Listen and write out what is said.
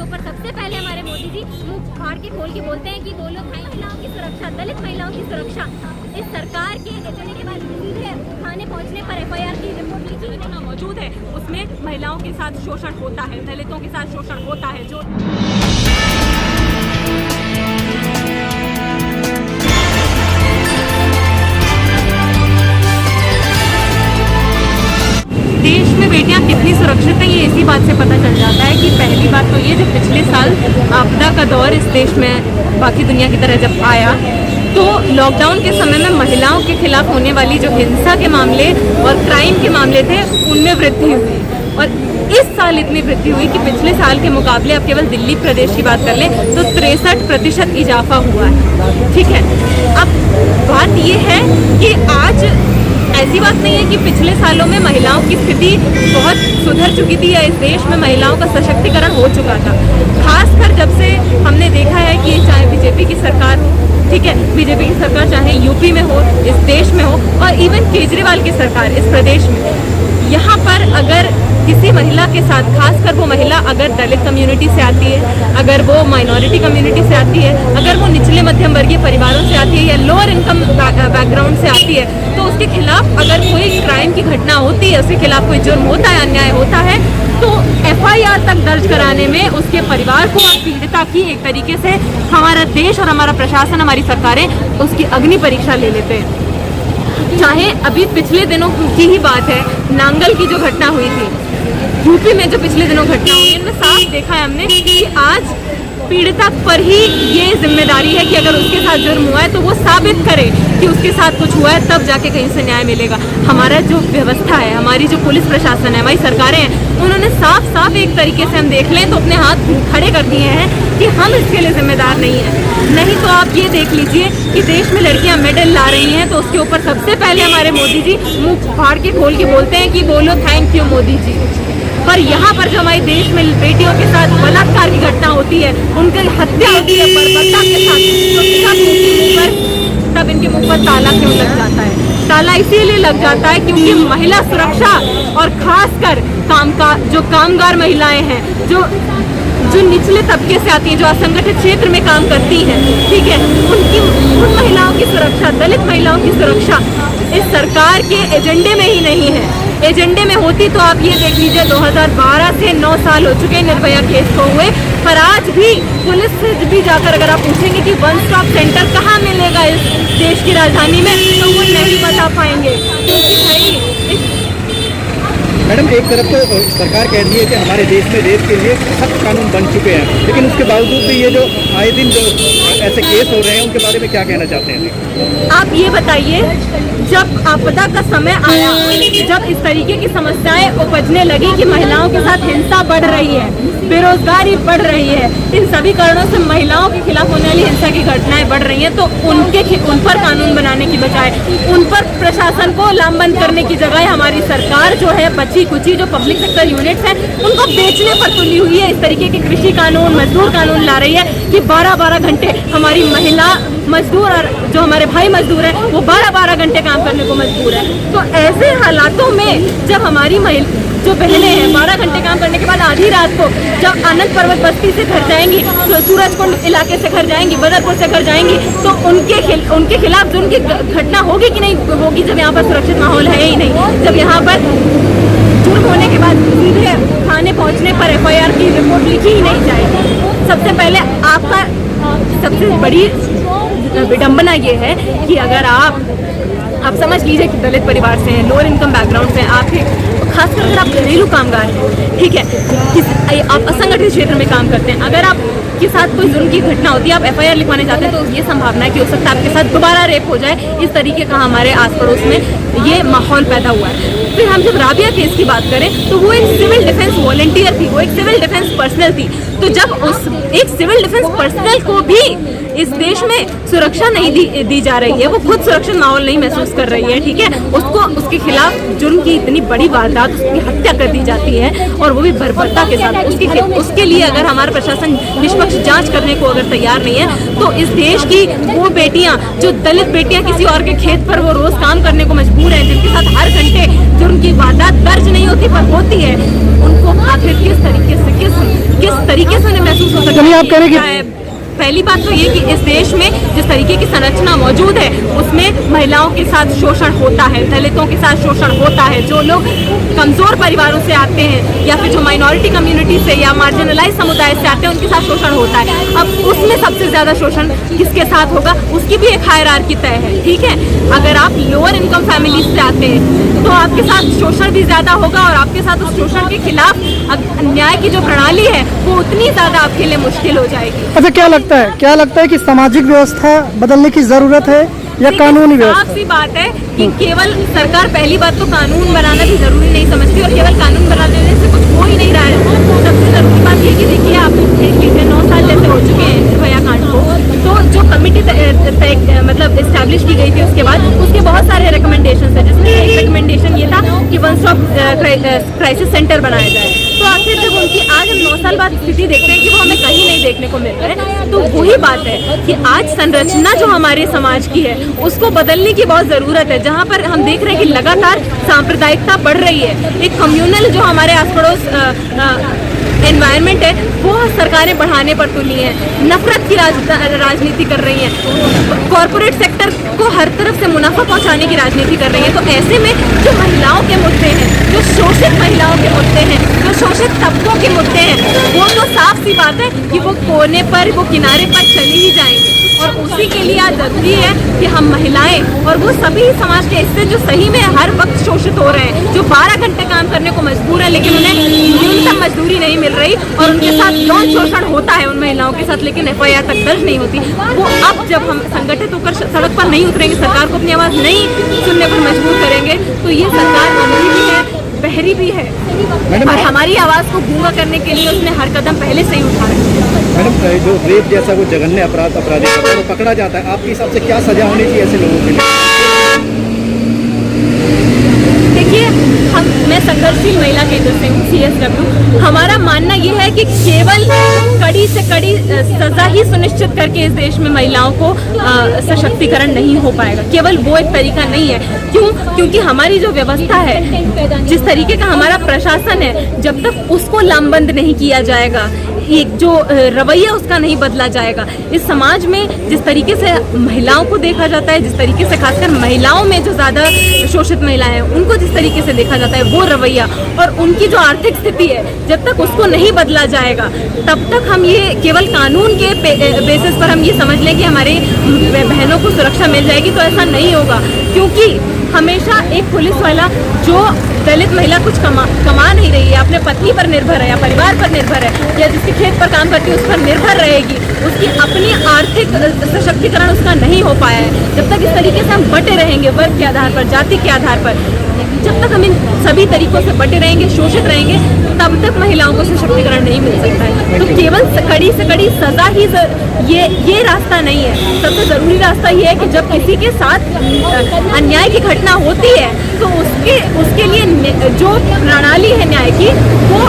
ऊपर सबसे पहले हमारे मोदी जी मुंह फाड़ के खोल के बोलते हैं कि वो लोग महिलाओं की सुरक्षा, दलित महिलाओं की सुरक्षा। इस सरकार के एजेंडे के बाद सीधे थाने पहुंचने पर एफआईआर की रिपोर्ट लिखी जितना मौजूद है उसमें महिलाओं के साथ शोषण होता है, दलितों के साथ शोषण होता है। जो देश में बेटियां कितनी सुरक्षित हैं ये इसी बात से पता चल जाता है कि पहली बात तो ये, जो पिछले साल आपदा का दौर इस देश में बाकी दुनिया की तरह जब आया तो लॉकडाउन के समय में महिलाओं के खिलाफ होने वाली जो हिंसा के मामले और क्राइम के मामले थे उनमें वृद्धि हुई। और इस साल इतनी वृद्धि हुई कि पिछले साल के मुकाबले अब केवल दिल्ली प्रदेश की बात कर लें तो 63% इजाफा हुआ है। ठीक है, अब बात ये है कि आज ऐसी बात नहीं है कि पिछले सालों में महिलाओं की स्थिति बहुत सुधर चुकी थी या इस देश में महिलाओं का सशक्तिकरण हो चुका था। खासकर जब से हमने देखा है कि चाहे बीजेपी की सरकार हो, ठीक है, बीजेपी की सरकार चाहे यूपी में हो, इस देश में हो, और इवन केजरीवाल की सरकार इस प्रदेश में, यहाँ पर अगर किसी महिला के साथ, खासकर वो महिला अगर दलित कम्युनिटी से आती है, अगर वो माइनॉरिटी कम्युनिटी से आती है, अगर वो निचले मध्यम वर्गीय परिवारों से आती है या लोअर इनकम बैकग्राउंड से आती है, तो उसके खिलाफ अगर कोई क्राइम की घटना होती है, उसके खिलाफ कोई जुर्म होता है, अन्याय होता है, तो एफआईआर तक दर्ज कराने में उसके परिवार को और पीड़िता की एक तरीके से हमारा देश और हमारा प्रशासन, हमारी सरकारें उसकी अग्नि परीक्षा ले लेते हैं। चाहे अभी पिछले दिनों की ही बात है, नांगल की जो घटना हुई थी, यूपी में जो पिछले दिनों घटना हुई, इनमें साफ देखा है हमने कि आज पीड़िता पर ही ये जिम्मेदारी है कि अगर उसके साथ जुर्म हुआ है तो वो साबित करे कि उसके साथ कुछ हुआ है, तब जाके कहीं से न्याय मिलेगा। हमारा जो व्यवस्था है, हमारी जो पुलिस प्रशासन है, हमारी सरकारें हैं, उन्होंने साफ साफ एक तरीके से हम देख लें तो अपने हाथ खड़े कर दिए हैं कि हम इसके लिए जिम्मेदार नहीं हैं। नहीं तो आप ये देख लीजिए कि देश में लड़कियां मेडल ला रही हैं तो उसके ऊपर सबसे पहले हमारे मोदी जी मुंह फाड़ के खोल के बोलते हैं कि बोलो थैंक यू मोदी जी। पर यहाँ पर जो हमारे देश में बेटियों के साथ बलात्कार की घटना होती है, उनकी हत्या होती है बर्बरता के साथ, तब इनके मुंह पर ताला क्यों लग जाता है? ताला इसीलिए लग जाता है क्योंकि महिला सुरक्षा और खासकर जो कामगार महिलाएं हैं, जो निचले तबके से आती हैं, जो असंगठित क्षेत्र में काम करती हैं, ठीक है, उन महिलाओं की सुरक्षा, दलित महिलाओं की सुरक्षा इस सरकार के एजेंडे में ही नहीं है। एजेंडे में होती तो आप ये देख लीजिए 2012 से 9 साल हो चुके हैं निर्भया केस को हुए, पर आज भी पुलिस से भी जाकर अगर आप पूछेंगे कि वन स्टॉप सेंटर कहाँ मिलेगा इस देश की राजधानी में, तो वो नहीं बता पाएंगे। क्योंकि भाई मैडम, एक तरफ तो सरकार कह रही है कि हमारे देश में रेप के लिए सख्त कानून बन चुके हैं, लेकिन उसके बावजूद भी ये जो आए दिन जो ऐसे केस हो रहे हैं उनके बारे में क्या कहना चाहते हैं? आप ये बताइए, जब आपदा का समय आया, जब इस तरीके की समस्याएं उपजने लगी कि महिलाओं के साथ हिंसा बढ़ रही है, बेरोजगारी बढ़ रही है, इन सभी कारणों से महिलाओं के खिलाफ होने वाली हिंसा की घटनाएं बढ़ रही हैं, तो उन पर कानून बनाने की बजाय उन पर प्रशासन को लामबंद करने की जगह हमारी सरकार जो है बची कुची जो पब्लिक सेक्टर यूनिट्स हैं उनको बेचने पर तुली हुई है। इस तरीके के कृषि कानून, मजदूर कानून ला रही है कि 12-12 घंटे हमारी महिला मजदूर और जो हमारे भाई मजदूर हैं वो 12-12 घंटे काम करने को मजबूर है। तो ऐसे हालातों में जब हमारी जो बहनें हैं 12 घंटे काम करने के बाद आधी रात को जब आनंद पर्वत बस्ती से घर जाएंगी, तो सूरजकुंड इलाके से घर जाएंगी, बदरपुर से घर जाएंगी, तो उनके खिलाफ जो उनकी घटना होगी कि नहीं होगी, जब यहाँ पर सुरक्षित माहौल है ही नहीं, जब यहाँ पर जुर्म होने के बाद सीधे थाने पहुँचने पर एफआईआर की रिपोर्ट लिखी ही नहीं जाएगी। सबसे पहले आपका सबसे बड़ी विडंबना ये है कि अगर आप समझ लीजिए कि दलित परिवार से हैं, लोअर इनकम बैकग्राउंड से हैं, आपके खासकर अगर आप घरेलू कामगार हैं, ठीक है, आप असंगठित क्षेत्र में काम करते हैं, अगर आपके साथ कोई जुर्म की घटना होती है, आप एफआईआर लिखवाने जाते हैं, तो ये संभावना है कि हो सकता है आपके साथ दोबारा रेप हो जाए। इस तरीके का हमारे आस पड़ोस में ये माहौल पैदा हुआ है। फिर हम जब राबिया केस की बात करें तो वो एक सिविल डिफेंस वॉलंटियर थी, वो एक सिविल डिफेंस पर्सनल थी। तो जब उस एक सिविल डिफेंस पर्सनल को भी इस देश में सुरक्षा नहीं दी जा रही है, वो खुद सुरक्षित माहौल नहीं महसूस कर रही है, ठीक है, उसके खिलाफ जुर्म की इतनी बड़ी वारदात, उसकी हत्या कर दी जाती है और वो भी बर्बरता के साथ। उसके लिए अगर हमारा प्रशासन निष्पक्ष जांच करने को अगर तैयार नहीं है, तो इस देश की वो बेटियां, जो दलित बेटियां किसी और के खेत पर वो रोज काम करने को मजबूर हैं, जिनके साथ हर घंटे जुर्म की वारदात दर्ज नहीं होती पर होती है, उनको आखिर किस तरीके से उन्हें महसूस आप कह रहे हैं कि पहली बात तो ये कि इस देश में जिस तरीके की संरचना मौजूद है उसमें महिलाओं के साथ शोषण होता है, दलितों के साथ शोषण होता है, जो लोग कमजोर परिवारों से आते हैं या फिर जो माइनॉरिटी कम्युनिटी से या मार्जिनलाइज समुदाय से आते हैं उनके साथ शोषण होता है। अब उसमें सबसे ज्यादा शोषण किसके साथ होगा उसकी भी एक हायरार्की तय है, ठीक है। अगर आप लोअर इनकम फैमिली से आते हैं तो आपके साथ शोषण भी ज्यादा होगा और आपके साथ उस शोषण के खिलाफ न्याय की जो प्रणाली है वो उतनी ज्यादा आपके लिए मुश्किल हो जाएगी। अच्छा, क्या लगता है कि सामाजिक व्यवस्था बदलने की जरूरत है या कानूनी व्यवस्था? साफ सी बात है कि केवल सरकार पहली बात तो कानून बनाना भी जरूरी नहीं समझती और केवल कानून बना देने से कुछ हो ही नहीं रहा है। सबसे जरूरी बात ये कि देखिए आप देख लीजिए 9 साल जैसे हो चुके हैं निर्भया कांड को, तो जो कमेटी मतलब एस्टैब्लिश की गई थी उसके बाद उसके बहुत सारे रिकमेंडेशन है, जिसमें एक रिकमेंडेशन ये था कि वन स्टॉप क्राइसिस सेंटर बनाया जाए। तो आखिर जब उनकी आज हम 9 साल बाद स्थिति देखते हैं कि वो हमें कहीं नहीं देखने को मिल रहा है, तो वही बात है कि आज संरचना जो हमारे समाज की है उसको बदलने की बहुत जरूरत है। जहाँ पर हम देख रहे हैं कि लगातार सांप्रदायिकता बढ़ रही है, एक कम्युनल जो हमारे आस पड़ोस एनवायरनमेंट है वो सरकारें बढ़ाने पर तुली हैं, नफरत की राजनीति कर रही हैं, कॉरपोरेट सेक्टर को हर तरफ से मुनाफा पहुंचाने की राजनीति कर रही हैं। तो ऐसे में जो महिलाओं के मुद्दे हैं, जो शोषित महिलाओं के मुद्दे हैं, जो शोषित तबकों के मुद्दे हैं, वो तो साफ सी बात है कि वो कोने पर, वो किनारे पर चले ही जाएंगे। और उसी के लिए आज जरूरी है कि हम महिलाएं और वो सभी समाज के हिस्से जो सही में हर वक्त शोषित हो रहे हैं, जो 12 घंटे काम करने को मजबूर है लेकिन उन्हें न्यूनतम मजदूरी नहीं मिल रही और उनके साथ यौन शोषण होता है उन महिलाओं के साथ, लेकिन FIR तक दर्ज नहीं होती। वो अब जब हम संगठित होकर सड़क पर नहीं उतरेंगे, सरकार को अपनी आवाज नहीं सुनने पर मजबूर करेंगे, तो ये सरकार अंधी भी है, बहरी भी है और हमारी आवाज को गूंगा करने के लिए उसने हर कदम पहले से ही उठा रखा है। मैडम, जो रेप जैसा वो जघन्य अपराधी करता है वो पकड़ा जाता है, आपके हिसाब से क्या सजा होनी चाहिए ऐसे लोगों के लिए? देखिए, मैं संघर्षशील महिला केंद्र से हूँ, CSW। हमारा मानना ये है कि केवल कड़ी से कड़ी सजा ही सुनिश्चित करके इस देश में महिलाओं को सशक्तिकरण नहीं हो पाएगा। केवल वो एक तरीका नहीं है। क्यों? क्योंकि हमारी जो व्यवस्था है, जिस तरीके का हमारा प्रशासन है, जब तक उसको लामबंद नहीं किया जाएगा, एक जो रवैया उसका नहीं बदला जाएगा, इस समाज में जिस तरीके से महिलाओं को देखा जाता है, जिस तरीके से खासकर महिलाओं में जो ज़्यादा शोषित महिलाएं हैं उनको जिस तरीके से देखा जाता है, वो रवैया और उनकी जो आर्थिक स्थिति है, जब तक उसको नहीं बदला जाएगा तब तक हम ये केवल कानून के बेसिस पर हम ये समझ लें कि हमारी बहनों को सुरक्षा मिल जाएगी, तो ऐसा नहीं होगा। क्योंकि हमेशा एक पुलिस वाला जो दलित महिला कुछ कमा नहीं रही है, अपने पति पर निर्भर है या परिवार पर निर्भर है या जिसके खेत पर काम करती है उस पर निर्भर रहेगी, उसकी अपनी आर्थिक सशक्तिकरण उसका नहीं हो पाया है। जब तक इस तरीके से हम बटे रहेंगे वर्ग के आधार पर, जाति के आधार पर, जब तक हम इन सभी तरीकों से बटे रहेंगे, शोषित रहेंगे, तब तक महिलाओं को सशक्तिकरण नहीं मिल सकता है। तो केवल कड़ी से कड़ी सजा ही ये रास्ता नहीं है। सबसे जरूरी रास्ता ये है कि जब किसी के साथ अन्याय की घटना होती है तो उसके लिए जो प्रणाली है न्याय की वो